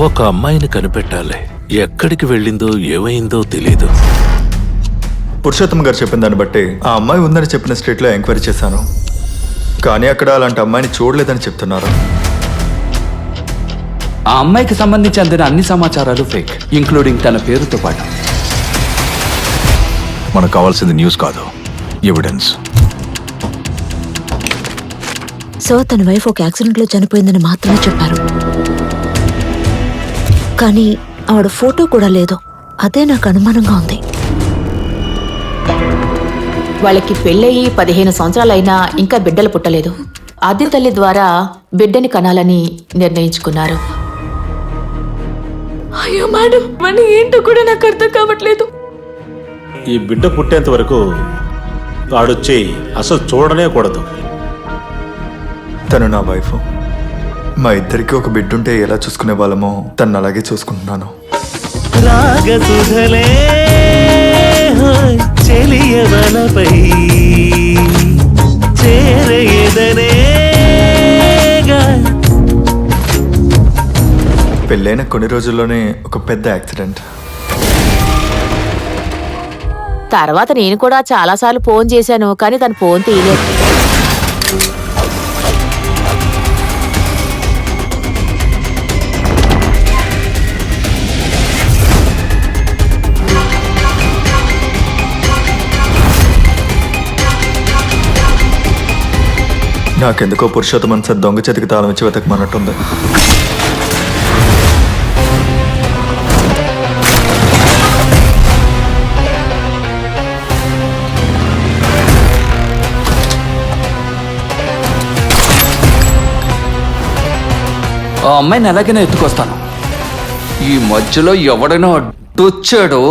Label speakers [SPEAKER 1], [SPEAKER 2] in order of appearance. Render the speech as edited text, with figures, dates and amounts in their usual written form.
[SPEAKER 1] ఒక అమ్మాయిని కనిపెట్టాలి. ఎక్కడికి వెళ్ళిందో ఏమైందో తెలీదు.
[SPEAKER 2] పురుషోత్తమ్ గారు చెప్పిన దాన్ని బట్టి ఆ అమ్మాయి ఉందని చెప్పిన స్ట్రీట్లో ఎంక్వైరీ చేశాను, కానీ అక్కడ అలాంటి అమ్మాయిని చూడలేదని చెప్తున్నారు.
[SPEAKER 3] ఆ అమ్మాయికి సంబంధించి అందిన అన్ని సమాచారాలు ఫేక్, ఇంక్లూడింగ్ తన పేరుతో పాటు.
[SPEAKER 4] మనకు కావాల్సింది న్యూస్ కాదు, ఎవిడెన్స్.
[SPEAKER 5] సో తన వైఫ్ ఒక యాక్సిడెంట్లో చనిపోయిందని మాత్రమే చెప్పారు, కానీ ఆవిడ ఫోటో కూడా లేదు. అదే నాకు అనుమానంగా ఉంది.
[SPEAKER 6] వాళ్ళకి పెళ్ళయి 15 సంవత్సరాలైనా ఇంకా బిడ్డలు పుట్టలేదు. ఆది తల్లి ద్వారా బిడ్డని కనాలని నిర్ణయించుకున్నారు.
[SPEAKER 5] అయ్యో మేడం, మళ్ళీ ఏంటో కూడా నాకు అర్థం కావట్లేదు.
[SPEAKER 7] ఈ బిడ్డ పుట్టేంత వరకు వాడొచ్చి అసలు చూడనే కూడదు.
[SPEAKER 2] తను నా వైఫ్. మా ఇద్దరికి ఒక బిడ్డుంటే ఎలా చూసుకునే వాళ్ళమో తను అలాగే చూసుకుంటున్నాను.
[SPEAKER 8] రాగసుధలే చెలియవలపై చేరయేదనేగా.
[SPEAKER 2] పెళ్ళైన కొన్ని రోజుల్లోనే ఒక పెద్ద యాక్సిడెంట్.
[SPEAKER 6] తర్వాత నేను కూడా చాలాసార్లు ఫోన్ చేశాను, కానీ తను ఫోన్ తీయలేదు.
[SPEAKER 2] నాకెందుకో పురుషోత్తమన్ సార్ దొంగ చేతికి తాళం ఇచ్చి వెతకమన్నట్టుంది.
[SPEAKER 3] ఆ అమ్మాయిని ఎలాగైనా ఎత్తుకొస్తాను. ఈ మధ్యలో ఎవడైనా అడ్డొచ్చాడో